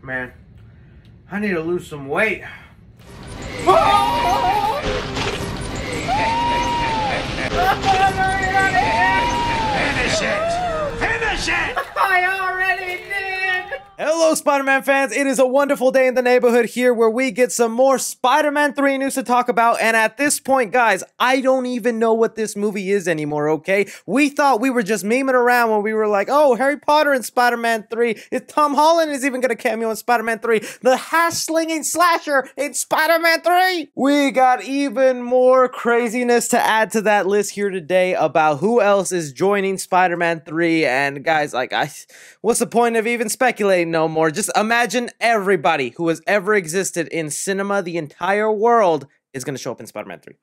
Man, I need to lose some weight. Finish it! Finish it! I already did! Hello, Spider-Man fans. It is a wonderful day in the neighborhood here where we get some more Spider-Man 3 news to talk about. And at this point, guys, I don't even know what this movie is anymore, okay? We thought we were just memeing around when we were like, oh, Harry Potter and Spider-Man 3. Tom Holland is even going to cameo in Spider-Man 3. The hash-slinging slasher in Spider-Man 3. We got even more craziness to add to that list here today about who else is joining Spider-Man 3. And guys, what's the point of even speculating no more? Just imagine everybody who has ever existed in cinema, the entire world, is going to show up in Spider-Man 3.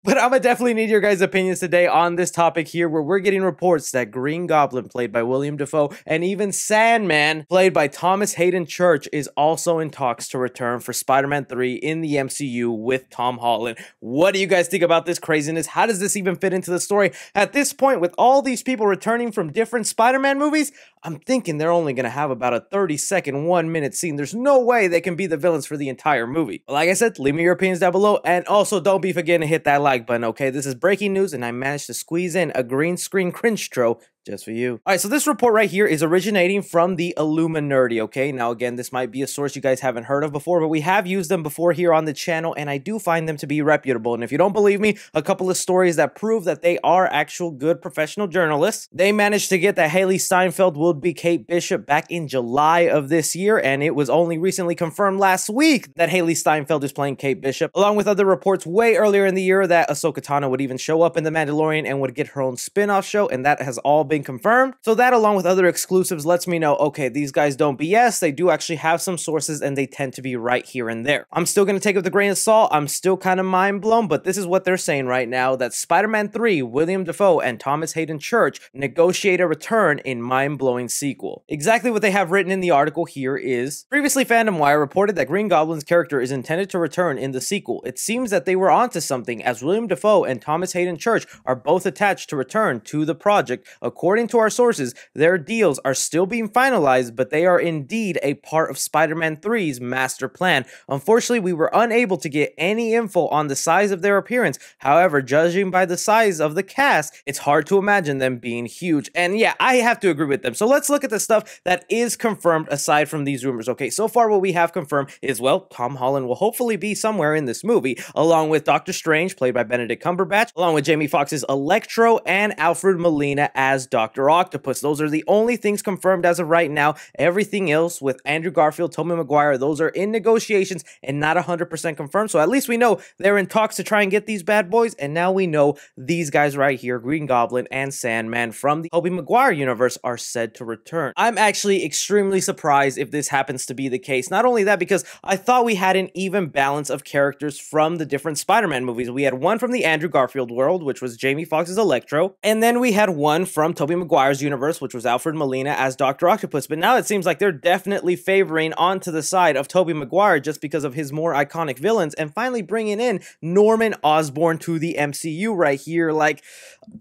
But I'm gonna definitely need your guys' opinions today on this topic here, where we're getting reports that Green Goblin, played by William Dafoe, and even Sandman, played by Thomas Hayden Church, is also in talks to return for Spider-Man 3 in the MCU with Tom Holland. What do you guys think about this craziness? How does this even fit into the story? At this point, with all these people returning from different Spider-Man movies, I'm thinking they're only gonna have about a 30-second, 1-minute scene. There's no way they can be the villains for the entire movie. But like I said, leave me your opinions down below, and also don't be forgetting to hit that like button, okay? This is breaking news, and I managed to squeeze in a green screen cringe tro just for you. All right, so this report right here is originating from the Illuminerdi, okay? Now, again, this might be a source you guys haven't heard of before, but we have used them before here on the channel, and I do find them to be reputable. And if you don't believe me, a couple of stories that prove that they are actual good professional journalists. They managed to get that Hailee Steinfeld would be Kate Bishop back in July of this year, and it was only recently confirmed last week that Hailee Steinfeld is playing Kate Bishop, along with other reports way earlier in the year that Ahsoka Tano would even show up in The Mandalorian and would get her own spin-off show, and that has all been confirmed. So that, along with other exclusives, lets me know, okay, these guys don't BS, they do actually have some sources, and they tend to be right here and there. I'm still going to take it with a grain of salt, I'm still kind of mind blown, but this is what they're saying right now, that Spider-Man 3, William Dafoe, and Thomas Hayden Church negotiate a return in mind-blowing sequel. Exactly what they have written in the article here is, previously Fandom Wire reported that Green Goblin's character is intended to return in the sequel. It seems that they were onto something, as William Dafoe and Thomas Hayden Church are both attached to return to the project. According to our sources, their deals are still being finalized, but they are indeed a part of Spider-Man 3's master plan. Unfortunately, we were unable to get any info on the size of their appearance. However, judging by the size of the cast, it's hard to imagine them being huge. And yeah, I have to agree with them. So let's look at the stuff that is confirmed aside from these rumors. Okay, so far what we have confirmed is, well, Tom Holland will hopefully be somewhere in this movie, along with Doctor Strange, played by Benedict Cumberbatch, along with Jamie Foxx's Electro, and Alfred Molina as Dr. Octopus. Those are the only things confirmed as of right now. Everything else with Andrew Garfield, Tobey Maguire, those are in negotiations and not 100% confirmed. So at least we know they're in talks to try and get these bad boys. And now we know these guys right here, Green Goblin and Sandman from the Tobey Maguire universe, are said to return. I'm actually extremely surprised if this happens to be the case. Not only that, because I thought we had an even balance of characters from the different Spider-Man movies. We had one from the Andrew Garfield world, which was Jamie Foxx's Electro, and then we had one from Tobey Maguire's universe, which was Alfred Molina as Dr. Octopus. But now it seems like they're definitely favoring onto the side of Tobey Maguire just because of his more iconic villains, and finally bringing in Norman Osborn to the MCU right here. Like,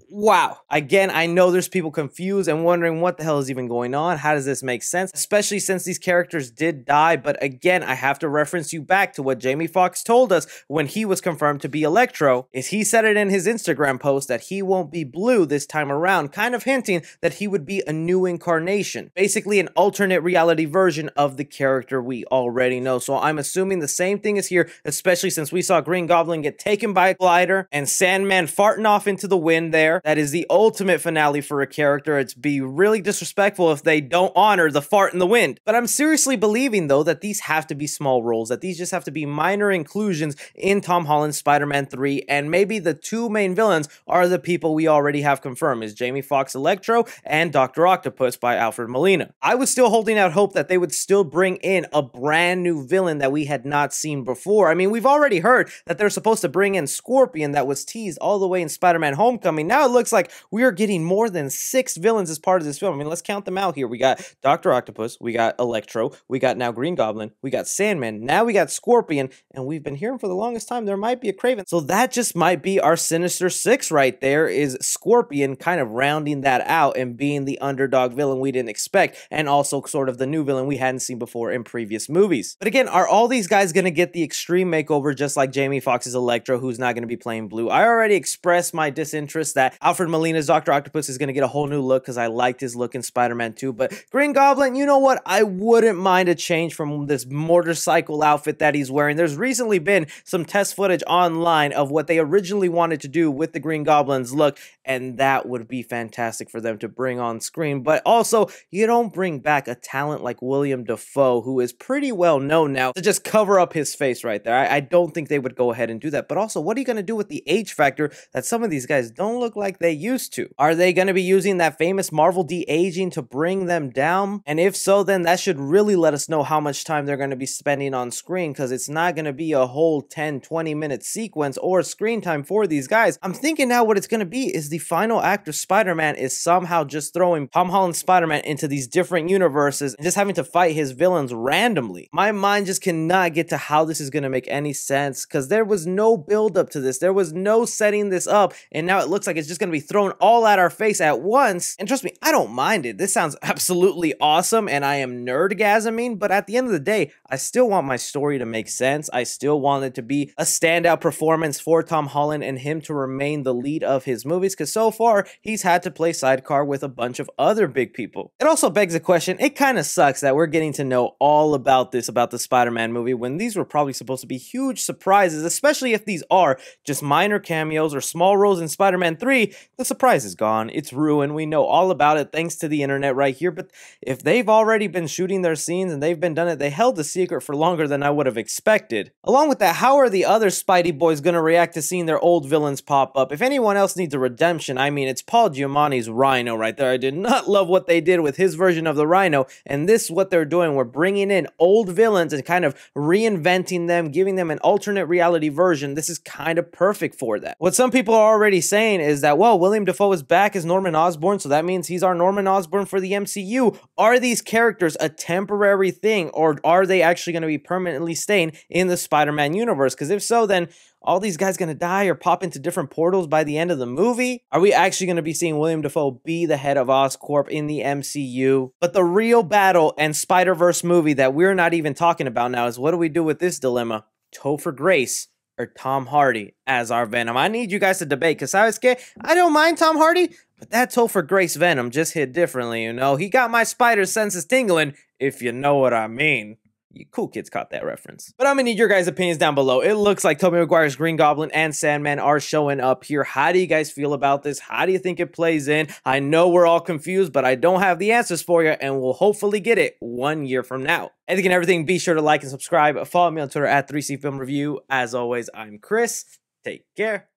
wow. Again, I know there's people confused and wondering what the hell is even going on. How does this make sense? Especially since these characters did die. But again, I have to reference you back to what Jamie Foxx told us when he was confirmed to be Electro, is he said it in his Instagram post that he won't be blue this time around, kind of hinting that he would be a new incarnation, basically an alternate reality version of the character we already know. So I'm assuming the same thing is here, especially since we saw Green Goblin get taken by a glider and Sandman farting off into the wind there. That is the ultimate finale for a character. It's be really disrespectful if they don't honor the fart in the wind. But I'm seriously believing, though, that these have to be small roles, that these just have to be minor inclusions in Tom Holland's Spider-Man 3, and maybe the two main villains are the people we already have confirmed, is Jamie Foxx Electro and Dr. Octopus by Alfred Molina. I was still holding out hope that they would still bring in a brand new villain that we had not seen before. I mean, we've already heard that they're supposed to bring in Scorpion, that was teased all the way in Spider-Man Homecoming. Now it looks like we are getting more than 6 villains as part of this film. I mean, let's count them out here. We got Dr. Octopus, we got Electro, we got now Green Goblin, we got Sandman, now we got Scorpion, and we've been hearing for the longest time there might be a Kraven. So that just might be our Sinister Six right there, is Scorpion kind of rounding balancing that out and being the underdog villain we didn't expect, and also sort of the new villain we hadn't seen before in previous movies. But again, are all these guys going to get the extreme makeover just like Jamie Foxx's Electro, who's not going to be playing Blue? I already expressed my disinterest that Alfred Molina's Dr. Octopus is going to get a whole new look because I liked his look in Spider-Man 2, but Green Goblin, you know what? I wouldn't mind a change from this motorcycle outfit that he's wearing. There's recently been some test footage online of what they originally wanted to do with the Green Goblin's look, and that would be fantastic for them to bring on screen. But also, you don't bring back a talent like William Dafoe, who is pretty well known now, to just cover up his face right there. I don't think they would go ahead and do that. But also, what are you going to do with the age factor that some of these guys don't look like they used to? Are they going to be using that famous Marvel de-aging to bring them down? And if so, then that should really let us know how much time they're going to be spending on screen, because it's not going to be a whole 10-20 minute sequence or screen time for these guys. I'm thinking now what it's going to be is the final act of Spider-Man is somehow just throwing Tom Holland's Spider-Man into these different universes and just having to fight his villains randomly. My mind just cannot get to how this is going to make any sense, because there was no build up to this. There was no setting this up, and now it looks like it's just going to be thrown all at our face at once. And trust me, I don't mind it. This sounds absolutely awesome, and I am nerdgasming, but at the end of the day, I still want my story to make sense. I still want it to be a standout performance for Tom Holland and him to remain the lead of his movies, because so far, he's had to play sidecar with a bunch of other big people. It also begs the question, it kind of sucks that we're getting to know all about this, about the Spider-Man movie, when these were probably supposed to be huge surprises, especially if these are just minor cameos or small roles in Spider-Man 3. The surprise is gone. It's ruined. We know all about it thanks to the internet right here, but if they've already been shooting their scenes and they've been done it, they held the secret for longer than I would have expected. Along with that, how are the other Spidey boys going to react to seeing their old villains pop up? If anyone else needs a redemption, I mean, it's Paul Giamatti's Rhino right there. I did not love what they did with his version of the Rhino, and this is what they're doing. We're bringing in old villains and kind of reinventing them, giving them an alternate reality version. This is kind of perfect for that. What some people are already saying is that, well, William Dafoe is back as Norman Osborn, so that means he's our Norman Osborn for the MCU. Are these characters a temporary thing, or are they actually going to be permanently staying in the Spider-Man universe? Because if so, then all these guys gonna die or pop into different portals by the end of the movie? Are we actually gonna be seeing William Dafoe be the head of Oscorp in the MCU? But the real battle and Spider-Verse movie that we're not even talking about now is, what do we do with this dilemma? Topher Grace or Tom Hardy as our Venom? I need you guys to debate, because I don't mind Tom Hardy, but that Topher Grace Venom just hit differently, you know? He got my spider senses tingling, if you know what I mean. You cool kids caught that reference. But I'm gonna need your guys' opinions down below. It looks like Tobey Maguire's Green Goblin and Sandman are showing up here. How do you guys feel about this? How do you think it plays in? I know we're all confused, but I don't have the answers for you, and we'll hopefully get it 1 year from now. Anything and everything, be sure to like and subscribe. Follow me on Twitter at 3C Film Review. As always, I'm Chris. Take care.